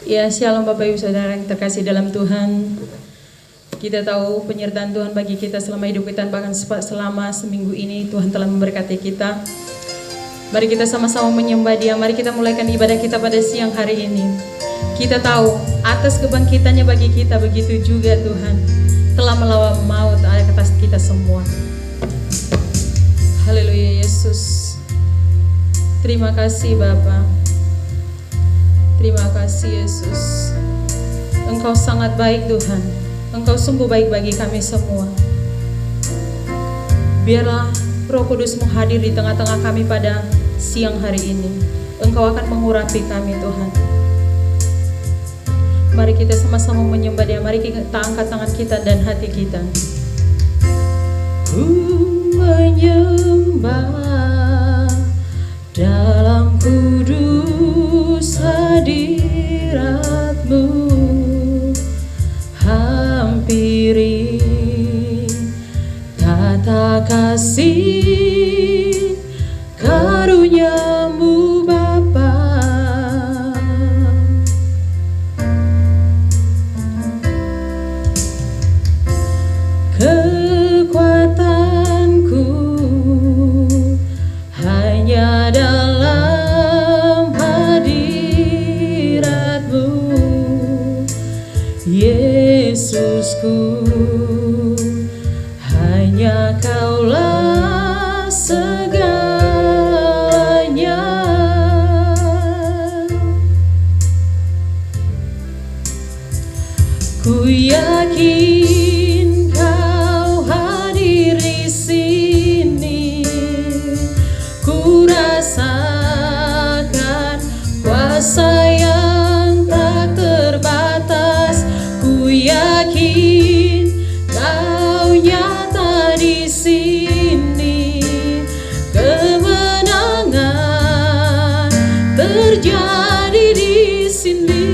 Ya, shalom Bapak Ibu Saudara yang terkasih dalam Tuhan. Kita tahu penyertaan Tuhan bagi kita selama hidup kita, bahkan selama seminggu ini Tuhan telah memberkati kita. Mari kita sama-sama menyembah Dia. Mari kita mulaikan ibadah kita pada siang hari ini. Kita tahu atas kebangkitannya bagi kita, begitu juga Tuhan telah melawan maut atas kita semua. Haleluya Yesus. Terima kasih Bapa. Terima kasih Yesus. Engkau sangat baik Tuhan. Engkau sungguh baik bagi kami semua. Biarlah Roh Kudus-Mu hadir di tengah-tengah kami pada siang hari ini. Engkau akan mengurapi kami Tuhan. Mari kita sama-sama menyembah Dia. Mari kita angkat tangan kita dan hati kita. Ku menyembah dalam kudus hadirat-Mu, hampiri tata kasih karunia-Mu Bapa. Kekuatanku hanya dalam hadirat-Mu, Yesusku. Hanya Kaulah segalanya. Ku yakin Kau hadir di sini. Ku rasakan kuasa yang tak terbatas. Ku yakin Kau nyata di sini. Kemenangan terjadi di sini.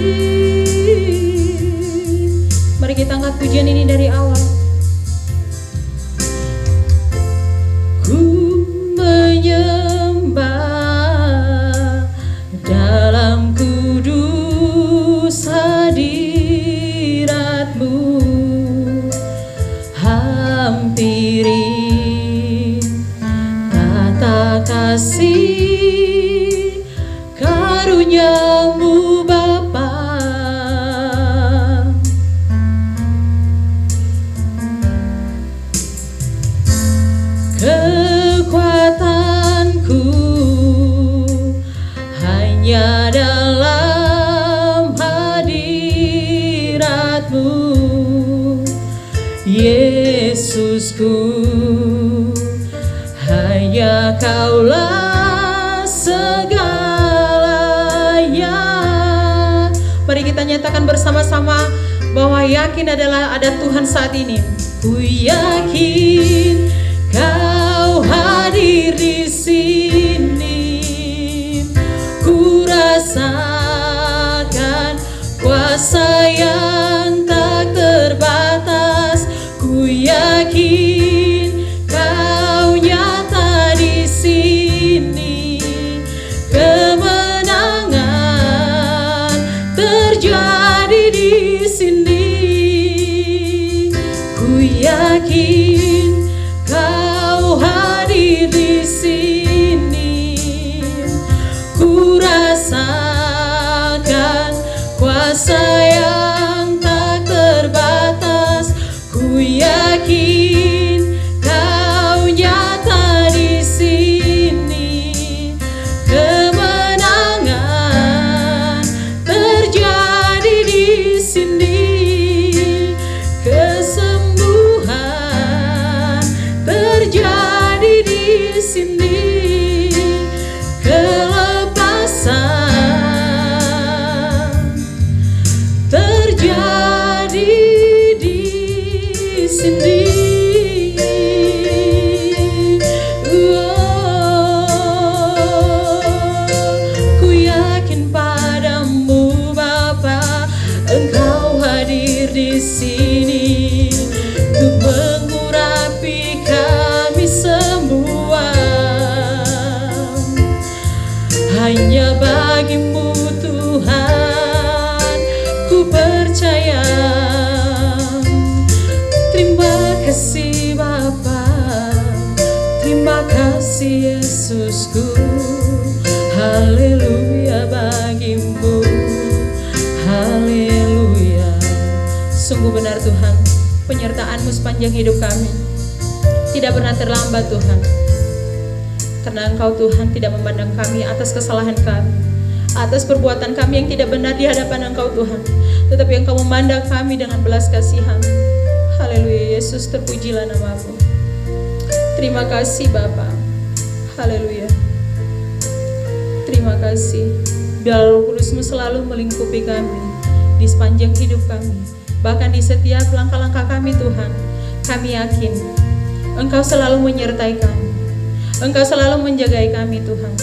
Mari kita angkat pujian ini dari awal. Ku menyembah dalam kudus hadirat-Mu, hampiri tata kasih karunia-Mu Bapa. Kekuatanku hanya dalam hadirat-Mu, Yesusku. Hanya Kaulah segalanya. Mari kita nyatakan bersama-sama bahwa yakin adalah ada Tuhan saat ini. Ku yakin Kau hadir di sini. Ku rasakan kuasa yang tak terbatas. Ku yakin Kau nyata di sini. Kemenangan terjadi di sini. Ku yakin Kau hadir di sini. Ku rasakan kuasa yang tak terbatas. Ku yakin Kau nyata di sini. Kemenangan terjadi di sini. Kesembuhan terjadi di sini. Kelepasan terjadi di sini. Ku yakin padamu Bapa, Engkau hadir di sini untuk mengurapi kami semua. Hanya bagi-Mu Tuhan Sungguh benar Tuhan, penyertaan-Mu sepanjang hidup kami tidak pernah terlambat Tuhan. Karena Engkau Tuhan tidak memandang kami atas kesalahan kami, atas perbuatan kami yang tidak benar di hadapan Engkau Tuhan, tetapi Engkau memandang kami dengan belas kasihan. Haleluya Yesus, terpujilah nama-Mu. Terima kasih Bapa. Haleluya. Terima kasih. Biar Roh Kudus-Mu selalu melingkupi kami di sepanjang hidup kami, bahkan di setiap langkah-langkah kami Tuhan. Kami yakin Engkau selalu menyertai kami, Engkau selalu menjagai kami Tuhan.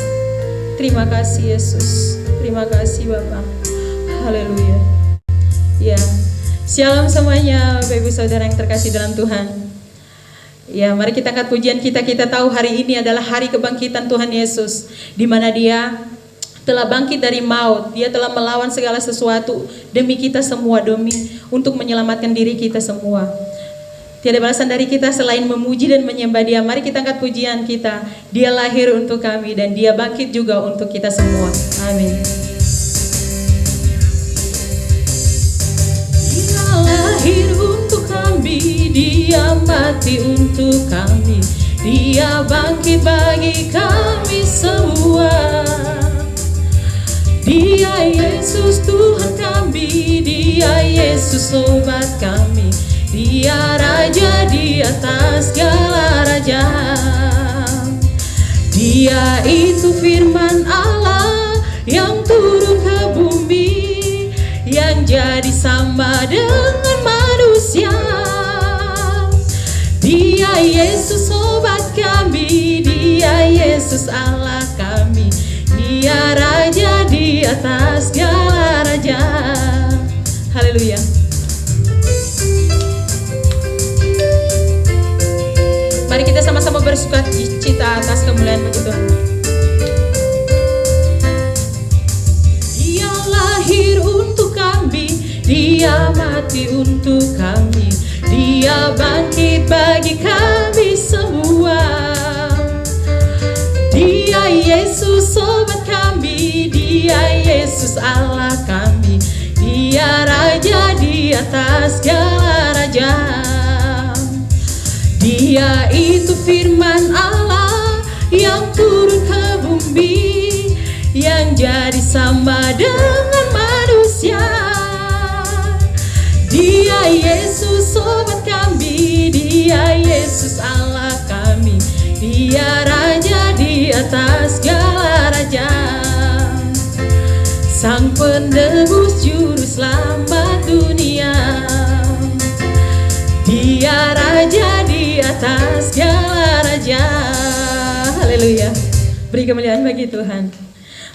Terima kasih Yesus. Terima kasih Bapa. Haleluya. Ya, shalom semuanya Bapak Ibu Saudara yang terkasih dalam Tuhan. Ya, mari kita angkat pujian kita. Kita tahu hari ini adalah hari kebangkitan Tuhan Yesus, di mana Dia telah bangkit dari maut. Dia telah melawan segala sesuatu demi kita semua, demi untuk menyelamatkan diri kita semua. Tiada balasan dari kita selain memuji dan menyembah Dia. Mari kita angkat pujian kita. Dia lahir untuk kami dan Dia bangkit juga untuk kita semua. Amin. Dia lahir untuk kami, Dia mati untuk kami, Dia bangkit bagi kami semua. Dia Yesus Tuhan kami, Dia Yesus obat kami, Dia Raja di atas segala raja. Dia itu firman Allah yang turun ke bumi, yang jadi sama dengan manusia. Dia Yesus obat kami, Dia Yesus Allah kami, Dia Raja di atas segala raja. Haleluya. Mari kita sama-sama bersukacita atas kemuliaan bagi Tuhan. Dia lahir untuk kami, Dia mati untuk kami, Dia bangkit bagi kami semua. Dia Yesus obat kami, Dia Yesus Allah kami, Dia Raja di atas segala raja. Dia itu firman Allah yang turun ke bumi, yang jadi sama dengan manusia. Dia Yesus obat kami, Dia Yesus Allah kami, Dia Raja di atas segala raja. Sang penebus juru selamat dunia, Dia Raja di atas segala raja. Haleluya. Beri kemuliaan bagi Tuhan.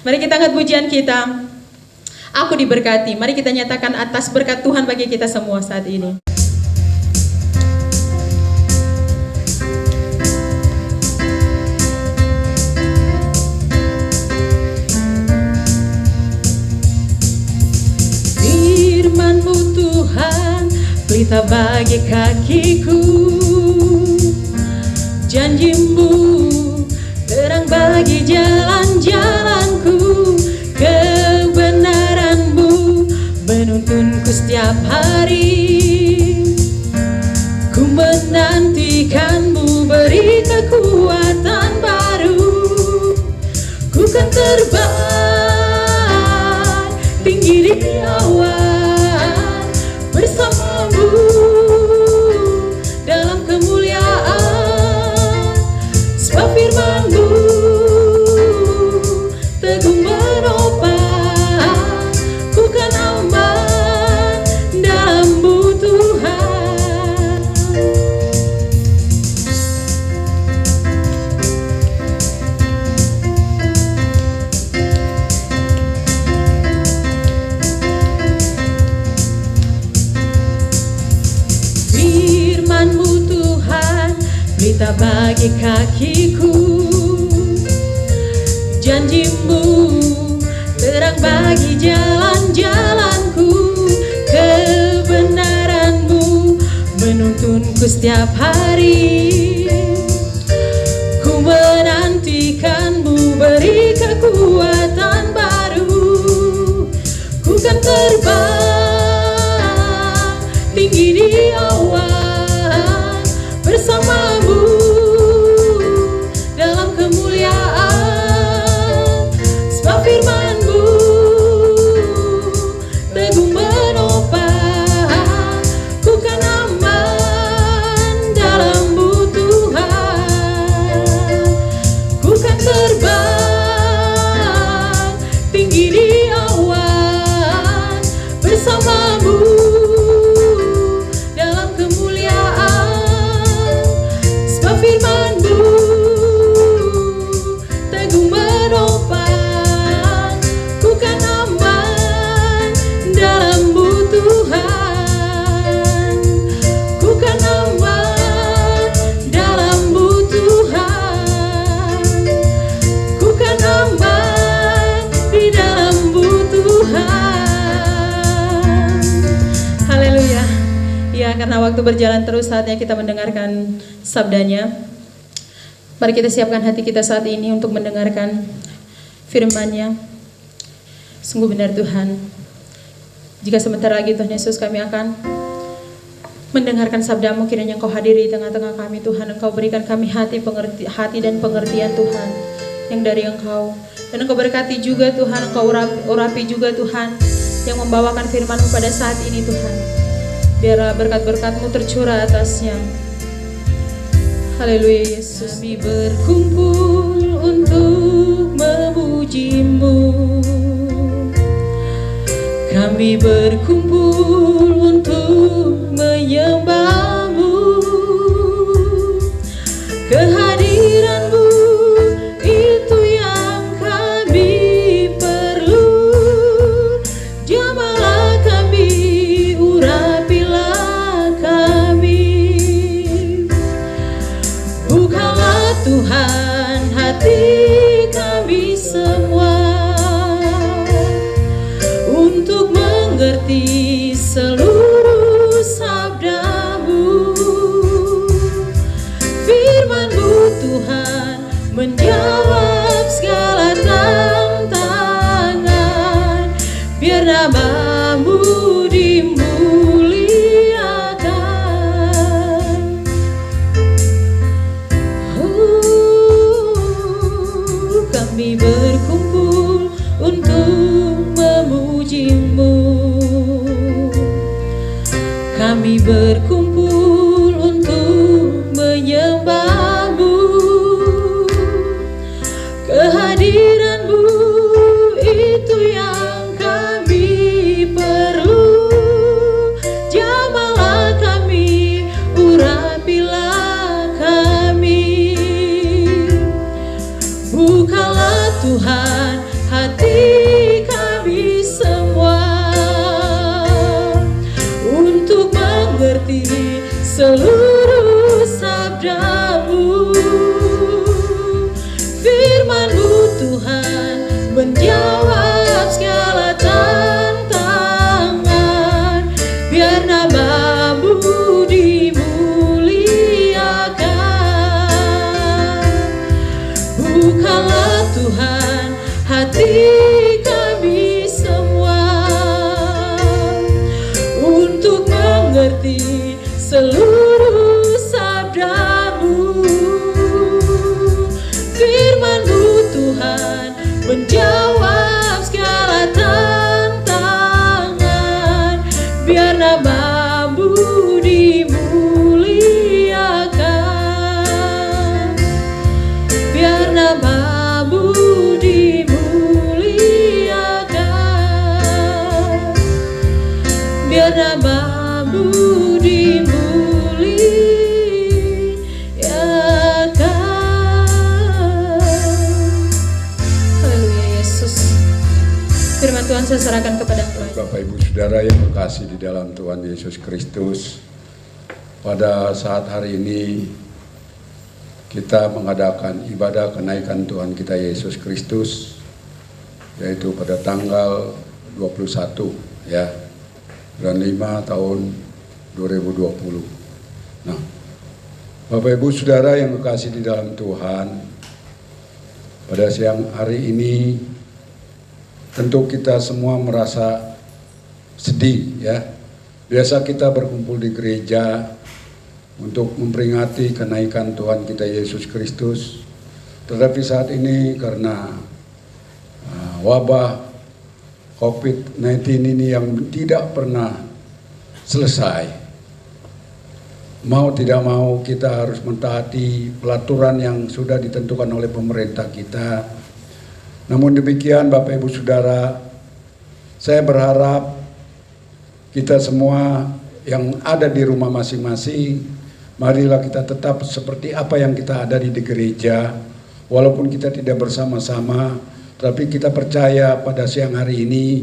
Mari kita angkat pujian kita. Aku diberkati. Mari kita nyatakan atas berkat Tuhan bagi kita semua saat ini. Firman-Mu Tuhan, pelita bagi kakiku. Janji-Mu terang bagi jalan-jalanku. Kebenaran-Mu menuntunku setiap hari. Ku menantikan-Mu beri kekuatan baru. Ku kan terbang tinggi di awan bersama-Mu dalam kemuliaan. Sebab firman-Mu teguh menopang, ku kan aman dalam-Mu Tuhan. Firman-Mu Tuhan, pelita bagi kakiku. Janji-Mu terang bagi jalan-jalanku. Kebenaran-Mu menuntunku setiap hari. Ku menantikan-Mu beri kekuatan baru. Ku kan terbang tinggi bersamamu dalam kemuliaan. Sebab firman-Mu teguh menopang, ku kan aman dalam-Mu Tuhan, ku kan aman dalam-Mu Tuhan, ku kan aman di dalam-Mu Tuhan. Haleluya. Ya, karena waktu berjalan terus, saatnya kita mendengarkan sabdanya. Mari kita siapkan hati kita saat ini untuk mendengarkan firman-Nya. Sungguh benar Tuhan, jika sebentar lagi Tuhan Yesus kami akan mendengarkan sabda-Mu, kiranya Engkau hadiri di tengah-tengah kami Tuhan. Engkau berikan kami hati dan pengertian Tuhan yang dari Engkau. Dan Engkau berkati juga Tuhan, Engkau urapi juga Tuhan yang membawakan firman-Mu pada saat ini Tuhan. Biarlah berkat-berkat-Mu tercurah atasnya. Haleluya Yesus. Kami berkumpul untuk memuji-Mu, kami berkumpul untuk menyembah-Mu. Kehadiran-Mu itu yang kami perlu. Jamahlah kami, urapilah kami. Bukalah Tuhan hati kami semua untuk mengerti seluruh sabda-Mu. Firman-Mu Tuhan menjawab segala tantangan. Biar nama-Mu dimuliakan. Kami berkumpul untuk memuji-Mu, kami berkumpul untuk menyembah-Mu. Kehadiran-Mu itu yang kami perlu. Jamahlah kami, urapilah kami. Bukalah Tuhan hati kami semua untuk mengerti seluruh sabda-Mu. Firman-Mu Tuhan menjawab segala tantangan. Biar nama-Mu dimuliakan. Bukalah Tuhan hati kami semua untuk mengerti seluruh sabda-Mu. Firman-Mu Tuhan menjawab segala tantangan. Biar nama-Mu dimuliakan. Biar nama-Mu dimuliakan. Biar nama-Mu dimuliakan. Haleluya Yesus. Firman Tuhan saya serahkan kepada Tuhan. Bapak Ibu Saudara yang berkasih di dalam Tuhan Yesus Kristus, pada saat hari ini kita mengadakan ibadah kenaikan Tuhan kita Yesus Kristus, yaitu pada tanggal 21 ya, bulan 5 tahun 2020. Nah, Bapak Ibu Saudara yang berkasih di dalam Tuhan, pada siang hari ini tentu kita semua merasa sedih ya. Biasa kita berkumpul di gereja untuk memperingati kenaikan Tuhan kita Yesus Kristus. Tetapi saat ini karena wabah COVID-19 ini yang tidak pernah selesai, mau tidak mau kita harus mentaati pelaturan yang sudah ditentukan oleh pemerintah kita. Namun demikian Bapak Ibu Saudara, saya berharap kita semua yang ada di rumah masing-masing, marilah kita tetap seperti apa yang kita ada di gereja. Walaupun kita tidak bersama-sama, tapi kita percaya pada siang hari ini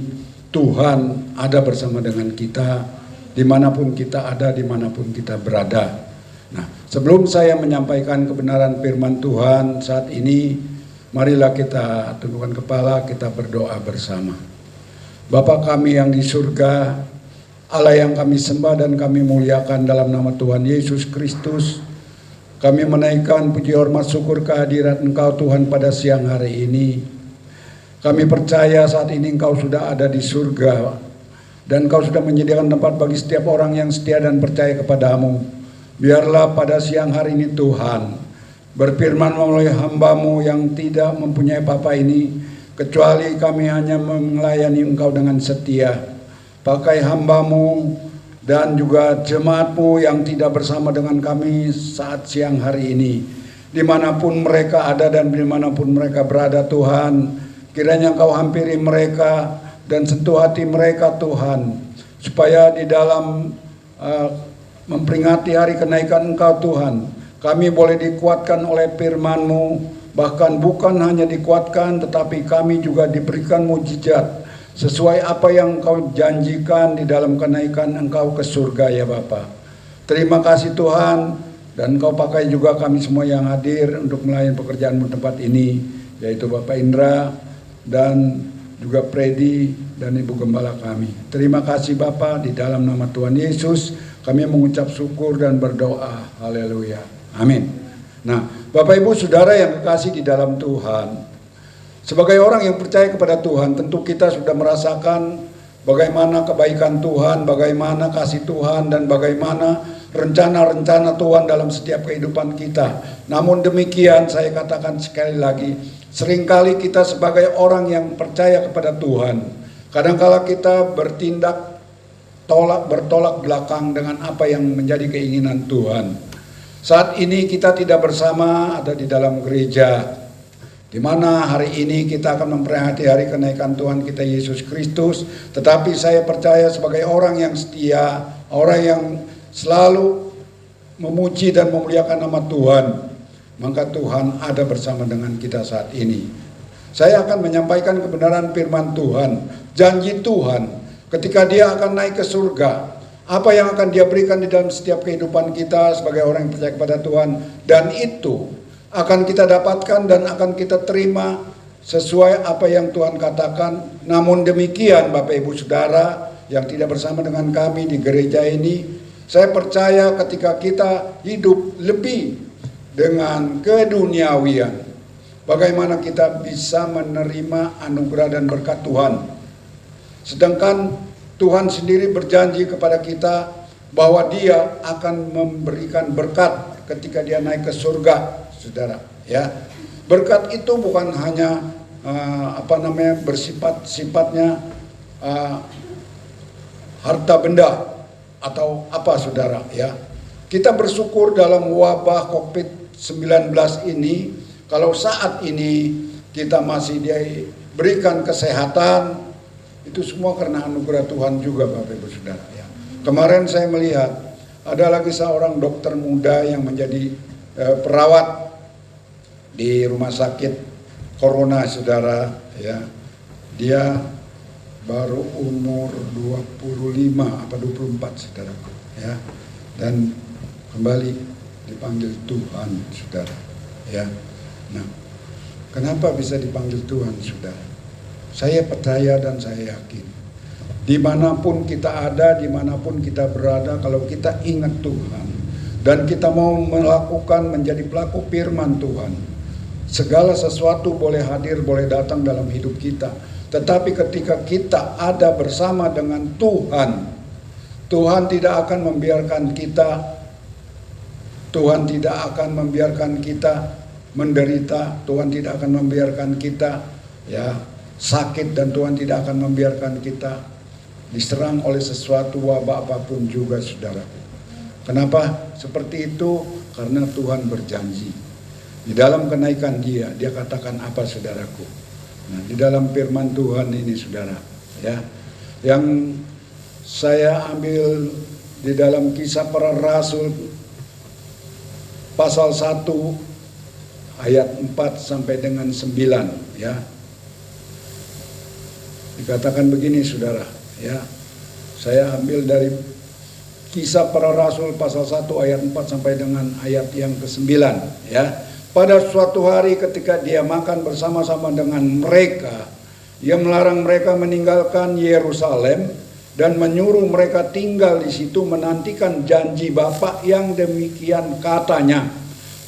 Tuhan ada bersama dengan kita dimanapun kita ada, dimanapun kita berada. Nah, sebelum saya menyampaikan kebenaran firman Tuhan saat ini, marilah kita tundukkan kepala, kita berdoa bersama. Bapa kami yang di surga, Allah yang kami sembah dan kami muliakan dalam nama Tuhan Yesus Kristus, kami menaikkan puji hormat syukur kehadirat Engkau Tuhan pada siang hari ini. Kami percaya saat ini Engkau sudah ada di surga dan Engkau sudah menyediakan tempat bagi setiap orang yang setia dan percaya kepadamu. Biarlah pada siang hari ini Tuhan berfirman melalui hamba-Mu yang tidak mempunyai apa-apa ini, kecuali kami hanya melayani Engkau dengan setia. Pakai hamba-Mu dan juga jemaat-Mu yang tidak bersama dengan kami saat siang hari ini. Dimanapun mereka ada dan dimanapun mereka berada Tuhan, kiranya Engkau hampiri mereka dan sentuh hati mereka Tuhan. Supaya di dalam memperingati hari kenaikan Engkau Tuhan, kami boleh dikuatkan oleh firman-Mu. Bahkan bukan hanya dikuatkan, tetapi kami juga diberikan mukjizat sesuai apa yang Engkau janjikan di dalam kenaikan Engkau ke surga ya Bapa. Terima kasih Tuhan, dan Engkau pakai juga kami semua yang hadir untuk melayani pekerjaan-Mu tempat ini, yaitu Bapak Indra dan juga Freddy dan Ibu Gembala kami. Terima kasih Bapa, di dalam nama Tuhan Yesus kami mengucap syukur dan berdoa. Haleluya. Amin. Nah, Bapak Ibu Saudara yang kekasih di dalam Tuhan, sebagai orang yang percaya kepada Tuhan, tentu kita sudah merasakan bagaimana kebaikan Tuhan, bagaimana kasih Tuhan, dan bagaimana rencana-rencana Tuhan dalam setiap kehidupan kita. Namun demikian, saya katakan sekali lagi, seringkali kita sebagai orang yang percaya kepada Tuhan, kadangkala kita bertindak bertolak belakang dengan apa yang menjadi keinginan Tuhan. Saat ini kita tidak bersama, ada di dalam gereja, di mana hari ini kita akan memperingati hari kenaikan Tuhan kita Yesus Kristus. Tetapi saya percaya sebagai orang yang setia, orang yang selalu memuji dan memuliakan nama Tuhan, maka Tuhan ada bersama dengan kita saat ini. Saya akan menyampaikan kebenaran firman Tuhan, janji Tuhan ketika Dia akan naik ke surga. Apa yang akan Dia berikan di dalam setiap kehidupan kita sebagai orang yang percaya kepada Tuhan, dan itu akan kita dapatkan dan akan kita terima sesuai apa yang Tuhan katakan. Namun demikian Bapak Ibu Saudara yang tidak bersama dengan kami di gereja ini, saya percaya ketika kita hidup lebih dengan keduniawian, bagaimana kita bisa menerima anugerah dan berkat Tuhan. Sedangkan Tuhan sendiri berjanji kepada kita bahwa Dia akan memberikan berkat ketika Dia naik ke surga. Saudara, ya, berkat itu bukan hanya sifatnya harta benda atau apa saudara, ya. Kita bersyukur dalam wabah COVID-19 ini, kalau saat ini kita masih diberikan kesehatan, itu semua karena anugerah Tuhan juga Bapak Ibu Saudara, ya. Kemarin saya melihat ada lagi seorang dokter muda yang menjadi perawat di rumah sakit Corona saudara, ya. Dia baru umur 25 apa 24 saudaraku, ya. Dan kembali dipanggil Tuhan saudara, ya. Nah, kenapa bisa dipanggil Tuhan saudara? Saya percaya dan saya yakin, dimanapun kita ada, dimanapun kita berada, kalau kita ingat Tuhan dan kita mau melakukan menjadi pelaku firman Tuhan, segala sesuatu boleh hadir, boleh datang dalam hidup kita. Tetapi ketika kita ada bersama dengan Tuhan, Tuhan tidak akan membiarkan kita, Tuhan tidak akan membiarkan kita menderita, Tuhan tidak akan membiarkan kita, ya, sakit, dan Tuhan tidak akan membiarkan kita diserang oleh sesuatu wabah apapun juga saudara. Kenapa seperti itu? Karena Tuhan berjanji. Di dalam kenaikan Dia katakan apa saudaraku? Nah, di dalam firman Tuhan ini saudara, ya, yang saya ambil di dalam Kisah Para Rasul pasal 1 ayat 4 sampai dengan 9 ya. Dikatakan begini saudara ya. Saya ambil dari Kisah Para Rasul pasal 1 ayat 4 sampai dengan ayat yang ke-9 ya. Pada suatu hari ketika dia makan bersama-sama dengan mereka, ia melarang mereka meninggalkan Yerusalem dan menyuruh mereka tinggal di situ menantikan janji Bapa yang demikian katanya.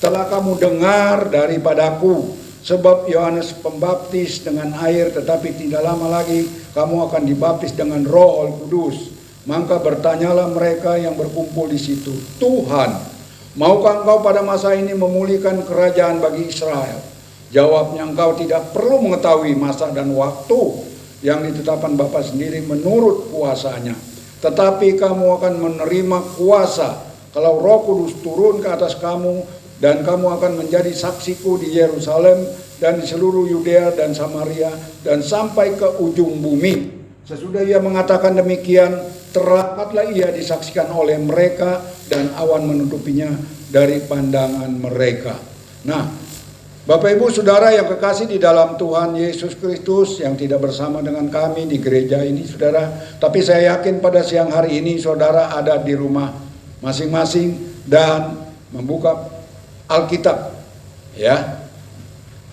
Telah kamu dengar daripadaku, sebab Yohanes Pembaptis dengan air, tetapi tidak lama lagi kamu akan dibaptis dengan Roh Kudus. Maka bertanyalah mereka yang berkumpul di situ, Tuhan, maukah engkau pada masa ini memulihkan kerajaan bagi Israel? Jawabnya, engkau tidak perlu mengetahui masa dan waktu yang ditetapkan Bapa sendiri menurut kuasanya. Tetapi kamu akan menerima kuasa kalau Roh Kudus turun ke atas kamu, dan kamu akan menjadi saksiku di Yerusalem dan di seluruh Yudea dan Samaria dan sampai ke ujung bumi. Sesudah ia mengatakan demikian, terangkatlah ia disaksikan oleh mereka dan awan menutupinya dari pandangan mereka. Nah, Bapak Ibu Saudara yang kekasih di dalam Tuhan Yesus Kristus yang tidak bersama dengan kami di gereja ini saudara, tapi saya yakin pada siang hari ini saudara ada di rumah masing-masing dan membuka Alkitab ya.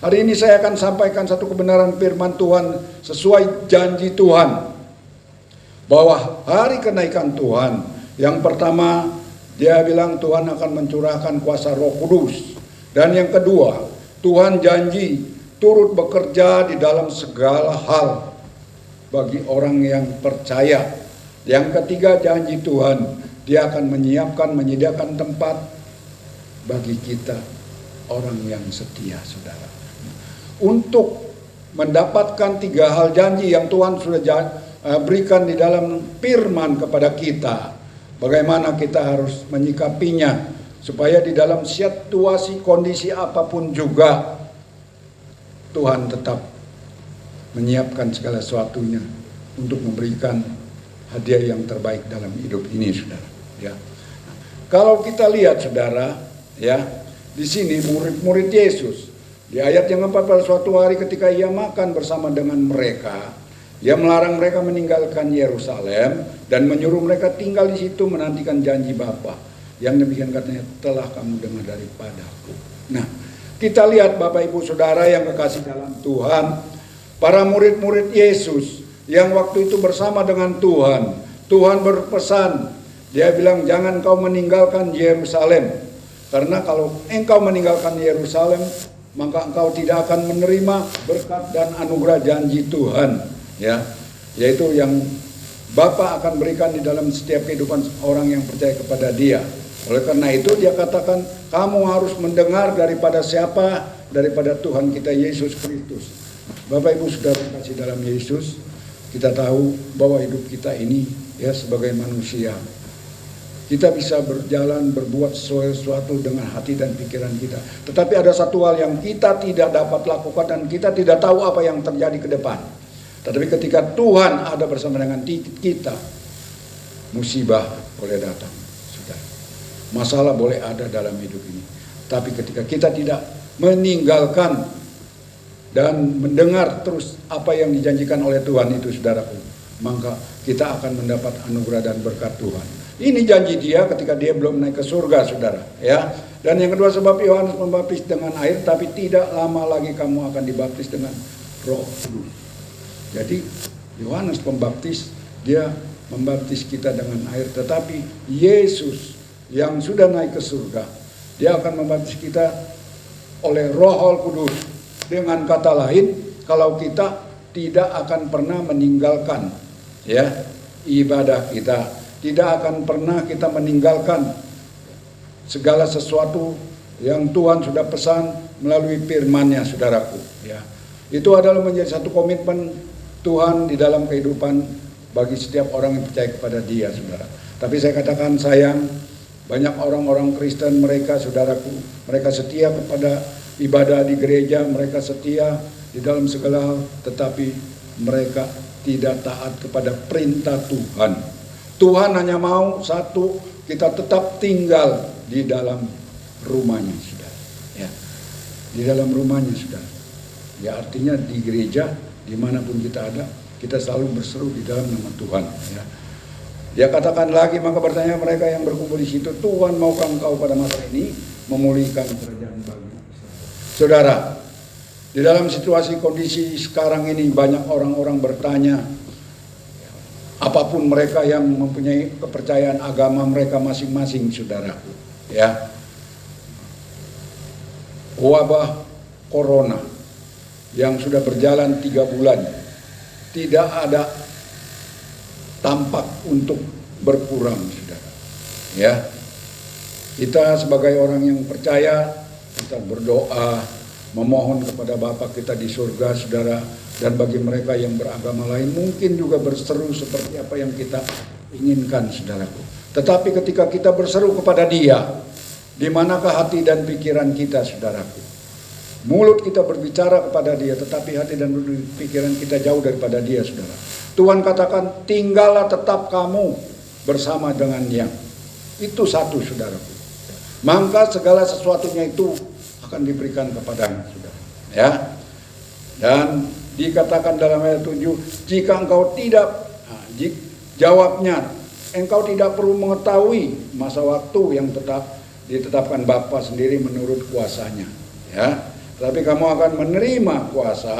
Hari ini saya akan sampaikan satu kebenaran firman Tuhan sesuai janji Tuhan, bahwa hari kenaikan Tuhan yang pertama dia bilang Tuhan akan mencurahkan kuasa Roh Kudus, dan yang kedua Tuhan janji turut bekerja di dalam segala hal bagi orang yang percaya. Yang ketiga janji Tuhan, dia akan menyediakan tempat bagi kita orang yang setia saudara. Untuk mendapatkan tiga hal janji yang Tuhan sudah berikan di dalam firman kepada kita, bagaimana kita harus menyikapinya supaya di dalam situasi kondisi apapun juga Tuhan tetap menyiapkan segala sesuatunya untuk memberikan hadiah yang terbaik dalam hidup ini saudara ya. Kalau kita lihat saudara ya, di sini murid-murid Yesus di ayat yang 4, pada suatu hari ketika ia makan bersama dengan mereka, ia melarang mereka meninggalkan Yerusalem dan menyuruh mereka tinggal di situ menantikan janji Bapa yang demikian katanya telah kamu dengar daripadaku. Nah, kita lihat Bapak Ibu Saudara yang kekasih dalam Tuhan, para murid-murid Yesus yang waktu itu bersama dengan Tuhan, Tuhan berpesan, dia bilang jangan kau meninggalkan Yerusalem, karena kalau engkau meninggalkan Yerusalem maka engkau tidak akan menerima berkat dan anugerah janji Tuhan ya, yaitu yang Bapa akan berikan di dalam setiap kehidupan orang yang percaya kepada Dia. Oleh karena itu dia katakan kamu harus mendengar daripada siapa? Daripada Tuhan kita Yesus Kristus. Bapak Ibu Saudara kasih dalam Yesus, kita tahu bahwa hidup kita ini ya sebagai manusia, kita bisa berjalan berbuat sesuatu dengan hati dan pikiran kita. Tetapi ada satu hal yang kita tidak dapat lakukan dan kita tidak tahu apa yang terjadi ke depan. Tetapi ketika Tuhan ada bersama dengan kita, musibah boleh datang. Masalah boleh ada dalam hidup ini. Tapi ketika kita tidak meninggalkan dan mendengar terus apa yang dijanjikan oleh Tuhan itu saudaraku, maka kita akan mendapat anugerah dan berkat Tuhan. Ini janji dia ketika dia belum naik ke surga saudara ya. Dan yang kedua, sebab Yohanes membaptis dengan air, tapi tidak lama lagi kamu akan dibaptis dengan Roh Kudus. Jadi Yohanes Pembaptis dia membaptis kita dengan air, tetapi Yesus yang sudah naik ke surga, dia akan membaptis kita oleh Roh Kudus. Dengan kata lain, kalau kita tidak akan pernah meninggalkan ya ibadah kita, tidak akan pernah kita meninggalkan segala sesuatu yang Tuhan sudah pesan melalui firman-Nya saudaraku ya. Itu adalah menjadi satu komitmen Tuhan di dalam kehidupan bagi setiap orang yang percaya kepada Dia saudara. Tapi saya katakan sayang, banyak orang-orang Kristen mereka saudaraku, mereka setia kepada ibadah di gereja, mereka setia di dalam segala hal, tetapi mereka tidak taat kepada perintah Tuhan. Tuhan hanya mau satu, kita tetap tinggal di dalam rumahnya, saudara. Ya, di dalam rumahnya, saudara. Ya, artinya di gereja, dimanapun kita ada, kita selalu berseru di dalam nama Tuhan. Ya. Dia katakan lagi, maka bertanya mereka yang berkumpul di situ, Tuhan maukah engkau pada masa ini memulihkan kerajaan bagi Israel? Saudara, di dalam situasi kondisi sekarang ini banyak orang-orang bertanya, apapun mereka yang mempunyai kepercayaan agama mereka masing-masing, saudaraku, ya, wabah corona yang sudah berjalan 3 bulan tidak ada tampak untuk berkurang, saudara. Ya, kita sebagai orang yang percaya, kita berdoa, memohon kepada Bapa kita di surga, saudara. Dan bagi mereka yang beragama lain mungkin juga berseru seperti apa yang kita inginkan, saudaraku. Tetapi ketika kita berseru kepada Dia, di manakah hati dan pikiran kita, saudaraku? Mulut kita berbicara kepada Dia, tetapi hati dan pikiran kita jauh daripada Dia, saudara. Tuhan katakan, tinggallah tetap kamu bersama dengan Dia. Itu satu, saudaraku. Maka segala sesuatunya itu akan diberikan kepadamu, saudara. Ya. Dan dikatakan dalam ayat 7, jika engkau tidak, jawabnya, engkau tidak perlu mengetahui masa waktu yang ditetapkan Bapa sendiri menurut kuasanya. Ya. Tapi kamu akan menerima kuasa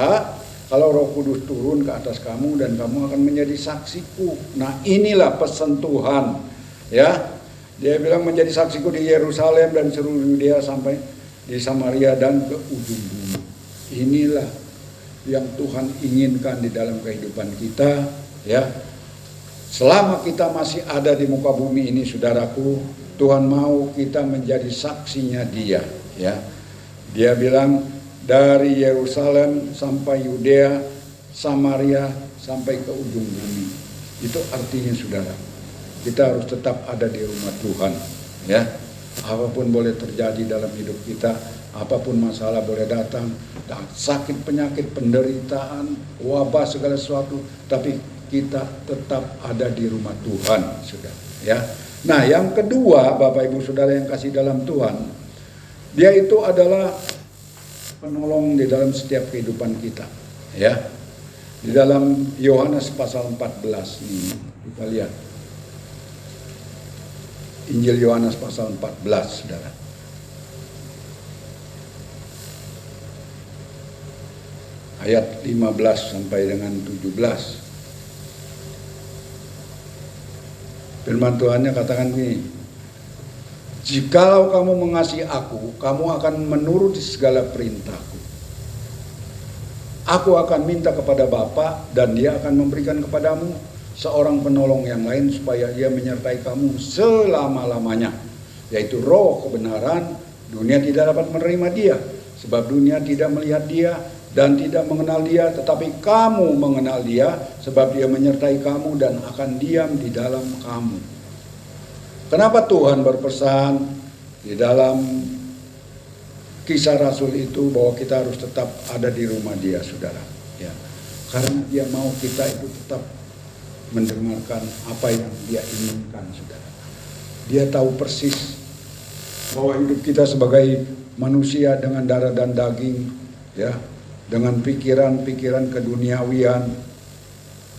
kalau Roh Kudus turun ke atas kamu dan kamu akan menjadi saksiku. Nah, inilah pesan Tuhan. Ya, Dia bilang menjadi saksiku di Yerusalem dan seluruh Yudea sampai di Samaria dan ke ujung bumi. Inilah yang Tuhan inginkan di dalam kehidupan kita. Ya, selama kita masih ada di muka bumi ini, saudaraku, Tuhan mau kita menjadi saksinya Dia. Ya. Dia bilang dari Yerusalem sampai Yudea, Samaria sampai ke ujung bumi. Itu artinya, saudara, kita harus tetap ada di rumah Tuhan. Ya, apapun boleh terjadi dalam hidup kita, apapun masalah boleh datang, sakit, penyakit, penderitaan, wabah, segala sesuatu, tapi kita tetap ada di rumah Tuhan, saudara. Ya. Nah, yang kedua, Bapak Ibu Saudara yang kasih dalam Tuhan, Dia itu adalah penolong di dalam setiap kehidupan kita. Ya. Di dalam Yohanes pasal 14 ini kita lihat. Injil Yohanes pasal 14, saudara. Ayat 15 sampai dengan 17. Firman Tuhannya katakan begini, jikalau kamu mengasihi aku, kamu akan menuruti segala perintahku. Aku akan minta kepada Bapa dan Dia akan memberikan kepadamu seorang penolong yang lain supaya Dia menyertai kamu selama-lamanya, yaitu Roh kebenaran. Dunia tidak dapat menerima Dia, sebab dunia tidak melihat Dia dan tidak mengenal Dia, tetapi kamu mengenal Dia, sebab Dia menyertai kamu dan akan diam di dalam kamu. Kenapa Tuhan berpesan di dalam Kisah Rasul itu bahwa kita harus tetap ada di rumah Dia, saudara? Ya, karena Dia mau kita itu tetap mendengarkan apa yang Dia inginkan, saudara. Dia tahu persis bahwa hidup kita sebagai manusia dengan darah dan daging, ya, dengan pikiran-pikiran keduniawian,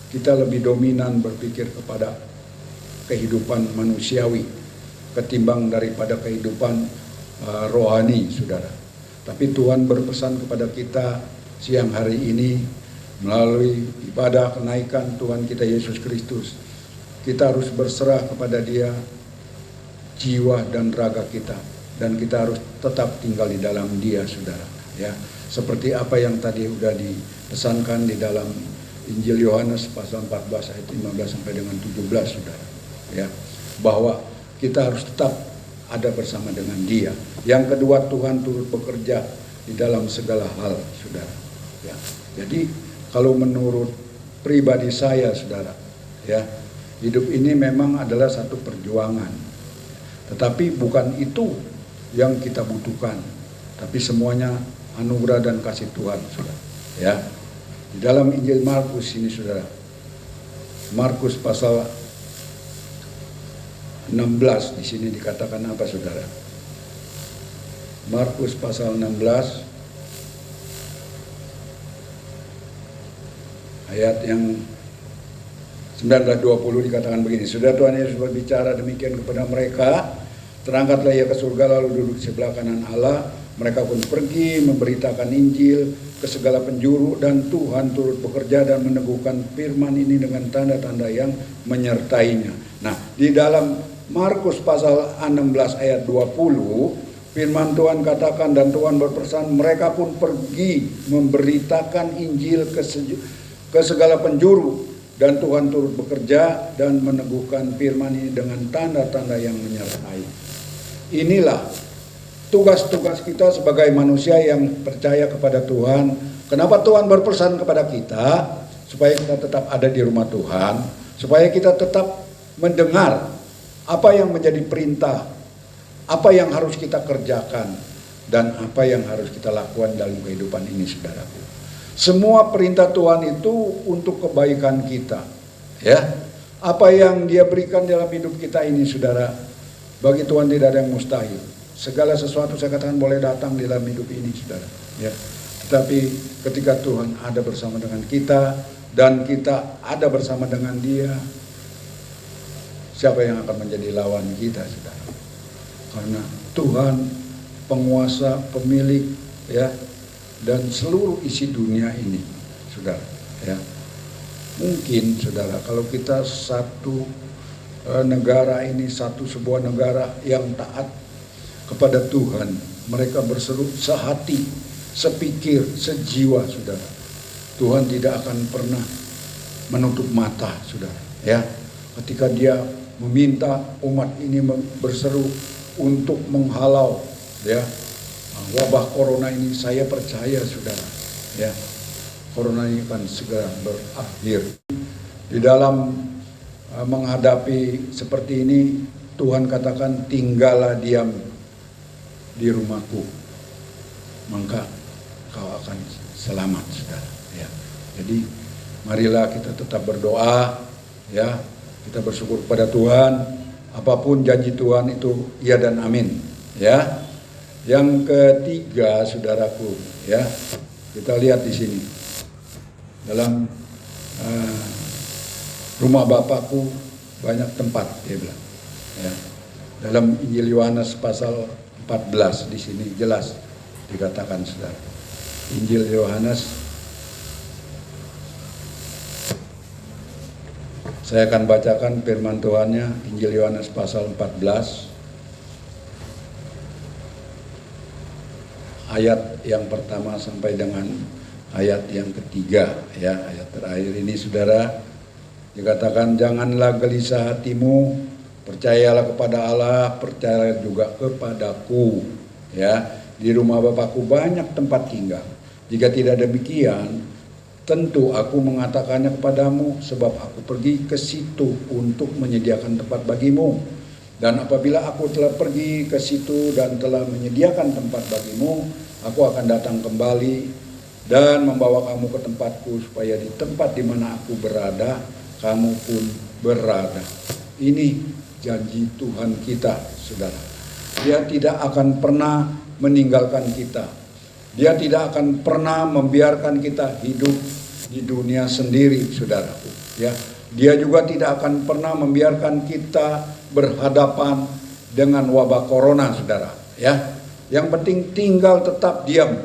kita lebih dominan berpikir kepada kehidupan manusiawi ketimbang daripada kehidupan rohani, saudara. Tapi Tuhan berpesan kepada kita siang hari ini melalui ibadah kenaikan Tuhan kita Yesus Kristus, kita harus berserah kepada Dia jiwa dan raga kita, dan kita harus tetap tinggal di dalam Dia, saudara. Ya, seperti apa yang tadi sudah dipesankan di dalam Injil Yohanes pasal 14 ayat 15 sampai dengan 17, saudara. Ya, bahwa kita harus tetap ada bersama dengan Dia. Yang kedua, Tuhan turut bekerja di dalam segala hal, saudara. Ya, jadi kalau menurut pribadi saya, saudara, ya, hidup ini memang adalah satu perjuangan. Tetapi bukan itu yang kita butuhkan, tapi semuanya anugerah dan kasih Tuhan, saudara. Ya, di dalam Injil Markus ini, saudara, Markus pasal 16 di sini dikatakan apa saudara? Markus pasal 16 ayat yang 19-20 dikatakan begini. Sudah Tuhan Yesus berbicara demikian kepada mereka, terangkatlah ia ke surga lalu duduk di sebelah kanan Allah. Mereka pun pergi memberitakan Injil ke segala penjuru dan Tuhan turut bekerja dan meneguhkan firman ini dengan tanda-tanda yang menyertainya. Nah, di dalam Markus pasal 16 ayat 20 firman Tuhan katakan, dan Tuhan berpesan mereka pun pergi memberitakan Injil ke segala penjuru dan Tuhan turut bekerja dan meneguhkan firman ini dengan tanda-tanda yang menyertai. Inilah tugas-tugas kita sebagai manusia yang percaya kepada Tuhan. Kenapa Tuhan berpesan kepada kita? Supaya kita tetap ada di rumah Tuhan, supaya kita tetap mendengar apa yang menjadi perintah, apa yang harus kita kerjakan, dan apa yang harus kita lakukan dalam kehidupan ini, saudaraku. Semua perintah Tuhan itu untuk kebaikan kita, ya. Apa yang Dia berikan dalam hidup kita ini, saudara, bagi Tuhan tidak ada yang mustahil. Segala sesuatu saya katakan boleh datang di dalam hidup ini, saudara, ya. Tetapi ketika Tuhan ada bersama dengan kita dan kita ada bersama dengan Dia, siapa yang akan menjadi lawan kita, saudara? Karena Tuhan penguasa, pemilik, ya, dan seluruh isi dunia ini, saudara, ya. Mungkin, saudara, kalau kita satu negara ini, sebuah negara yang taat kepada Tuhan, mereka berseru sehati, sepikir, sejiwa, saudara, Tuhan tidak akan pernah menutup mata, saudara, ya. Ketika Dia meminta umat ini berseru untuk menghalau, ya, wabah corona ini, saya percaya, saudara, ya, corona ini akan segera berakhir. Di dalam menghadapi seperti ini, Tuhan katakan, tinggallah diam di rumahku, maka kau akan selamat, saudara, ya. Jadi marilah kita tetap berdoa, ya, kita bersyukur kepada Tuhan. Apapun janji Tuhan itu ya dan amin, ya. Yang ketiga, saudaraku, ya, kita lihat di sini dalam rumah Bapakku banyak tempat, dia bilang, ya. Dalam Injil Yohanes pasal 14 di sini jelas dikatakan, saudara. Injil Yohanes, saya akan bacakan firman Tuhannya, Injil Yohanes pasal 14 ayat yang pertama sampai dengan ayat yang ketiga, ya, ayat terakhir ini, saudara, dikatakan, janganlah gelisah hatimu, percayalah kepada Allah, percayalah juga kepadaku, ya. Di rumah Bapakku banyak tempat tinggal. Jika tidak demikian, tentu aku mengatakannya kepadamu, sebab aku pergi ke situ untuk menyediakan tempat bagimu. Dan apabila aku telah pergi ke situ dan telah menyediakan tempat bagimu, aku akan datang kembali dan membawa kamu ke tempatku, supaya di tempat di mana aku berada, kamu pun berada. Ini janji Tuhan kita, saudara. Dia tidak akan pernah meninggalkan kita. Dia tidak akan pernah membiarkan kita hidup di dunia sendiri, saudaraku, ya. Dia juga tidak akan pernah membiarkan kita berhadapan dengan wabah corona, saudara, ya. Yang penting tinggal tetap diam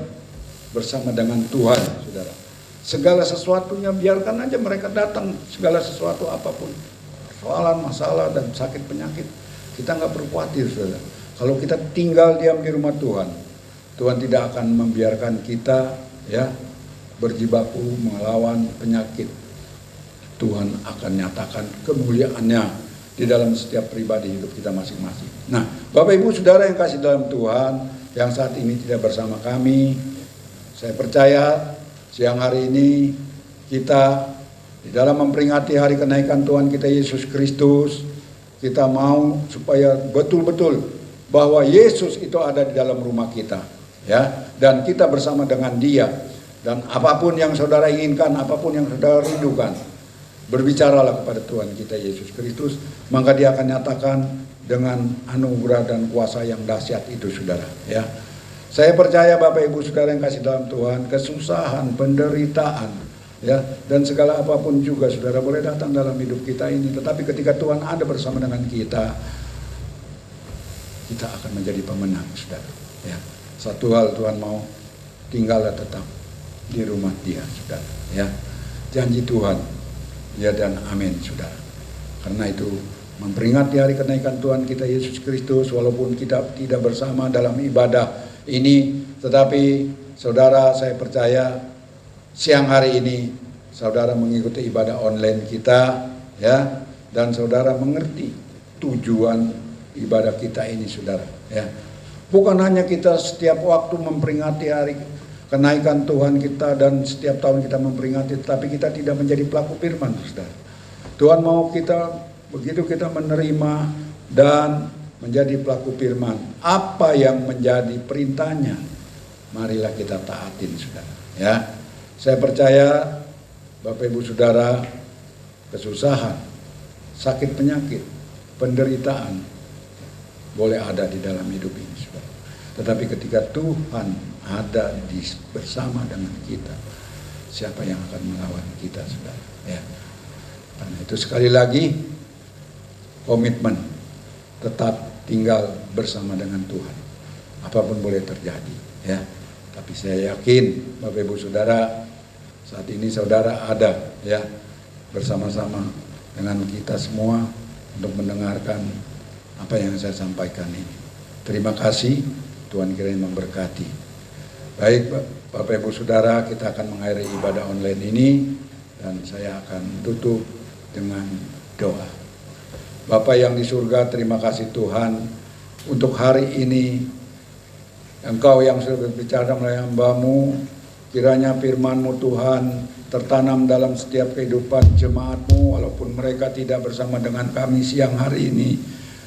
bersama dengan Tuhan, saudara. Segala sesuatunya biarkan aja mereka datang, segala sesuatu apapun, persoalan, masalah, dan sakit penyakit, kita nggak perlu khawatir, saudara. Kalau kita tinggal diam di rumah Tuhan, Tuhan tidak akan membiarkan kita, ya, berjibaku melawan penyakit. Tuhan akan nyatakan kemuliaannya di dalam setiap pribadi hidup kita masing-masing. Nah, Bapak Ibu Saudara yang kasih dalam Tuhan, yang saat ini tidak bersama kami, saya percaya siang hari ini kita di dalam memperingati hari kenaikan Tuhan kita Yesus Kristus, kita mau supaya betul-betul bahwa Yesus itu ada di dalam rumah kita, ya, dan kita bersama dengan Dia. Dan apapun yang saudara inginkan, apapun yang saudara rindukan, berbicaralah kepada Tuhan kita Yesus Kristus, maka Dia akan nyatakan dengan anugerah dan kuasa yang dahsyat itu, saudara. Ya, saya percaya Bapak Ibu Saudara yang kasih dalam Tuhan, kesusahan, penderitaan, ya, dan segala apapun juga, saudara, boleh datang dalam hidup kita ini. Tetapi ketika Tuhan ada bersama dengan kita, kita akan menjadi pemenang, saudara. Ya, satu hal Tuhan mau, tinggallah tetap di rumah Dia, saudara. Ya, janji Tuhan, ya dan amin, saudara. Karena itu memperingati hari kenaikan Tuhan kita Yesus Kristus, walaupun kita tidak bersama dalam ibadah ini, tetapi saudara, saya percaya siang hari ini saudara mengikuti ibadah online kita, ya, dan saudara mengerti tujuan ibadah kita ini, saudara. Ya, bukan hanya kita setiap waktu memperingati hari kenaikan Tuhan kita dan setiap tahun kita memperingati, tetapi kita tidak menjadi pelaku firman, saudara. Tuhan mau kita, begitu kita menerima dan menjadi pelaku firman, apa yang menjadi perintahnya, marilah kita taatin, saudara. Ya, saya percaya Bapak Ibu Saudara, kesusahan, sakit penyakit, penderitaan boleh ada di dalam hidup ini, saudara. Tetapi ketika Tuhan ada bersama dengan kita, siapa yang akan melawan kita, saudara? Ya, karena itu sekali lagi komitmen tetap tinggal bersama dengan Tuhan, apapun boleh terjadi, ya. Tapi saya yakin Bapak Ibu Saudara, saat ini saudara ada, ya, bersama-sama dengan kita semua untuk mendengarkan apa yang saya sampaikan ini. Terima kasih, Tuhan kiranya memberkati. Baik Bapak Ibu Saudara, kita akan mengakhiri ibadah online ini dan saya akan tutup dengan doa. Bapa yang di surga, terima kasih Tuhan untuk hari ini. Engkau yang sudah berbicara melalui hamba-Mu, kiranya firman-Mu Tuhan tertanam dalam setiap kehidupan jemaat-Mu, walaupun mereka tidak bersama dengan kami siang hari ini.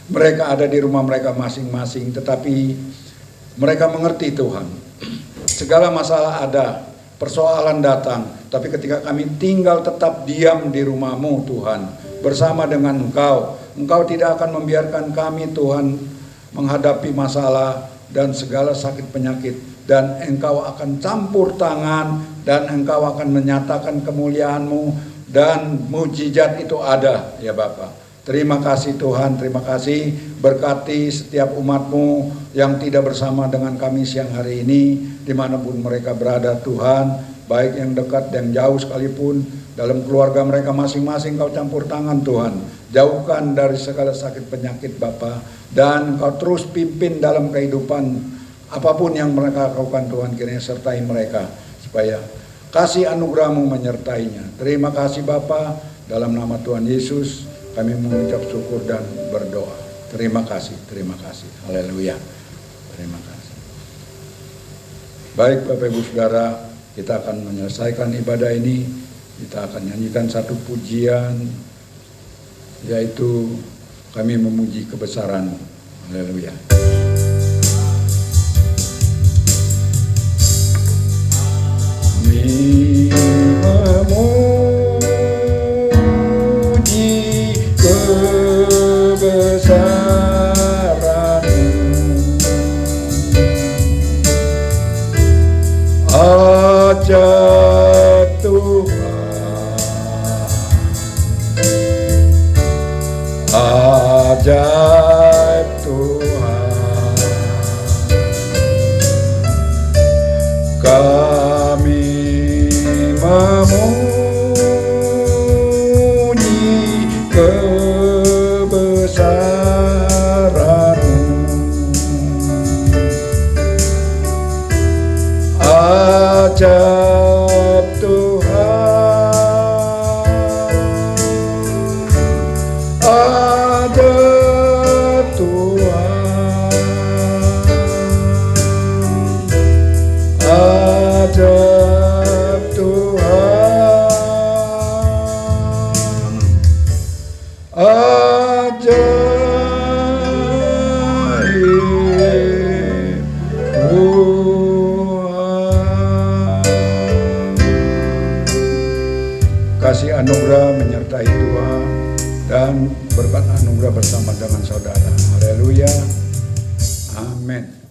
Mereka ada di rumah mereka masing-masing, tetapi mereka mengerti Tuhan. Segala masalah ada, persoalan datang, tapi ketika kami tinggal tetap diam di rumah-Mu Tuhan, bersama dengan Engkau, Engkau tidak akan membiarkan kami Tuhan menghadapi masalah dan segala sakit penyakit, dan Engkau akan campur tangan dan Engkau akan menyatakan kemuliaan-Mu dan mujizat itu ada, ya Bapa. Terima kasih Tuhan, terima kasih, berkati setiap umat-Mu yang tidak bersama dengan kami siang hari ini, dimanapun mereka berada Tuhan, baik yang dekat dan jauh sekalipun, dalam keluarga mereka masing-masing Kau campur tangan Tuhan, jauhkan dari segala sakit penyakit Bapa, dan Kau terus pimpin dalam kehidupan apapun yang mereka lakukan Tuhan, kiranya sertai mereka, supaya kasih anugerah-Mu menyertainya. Terima kasih Bapa, dalam nama Tuhan Yesus kami mengucap syukur dan berdoa. Terima kasih, haleluya, terima kasih. Baik Bapak Ibu Saudara, kita akan menyelesaikan ibadah ini. Kita akan nyanyikan satu pujian, yaitu kami memuji kebesaran-Mu. Haleluya. Kami memuji kebesaran-Mu. Ajaib Tuhan, ajaib Tuhan, kami memuji kebesaran-Mu. Ajaib Tuhan, ajaib Tuhan, ajaib Tuhan, ajaib Tuhan. Kasih anugerah menyertai Tuhan, dan berkat anugerah bersama dengan saudara. Haleluya. Amin.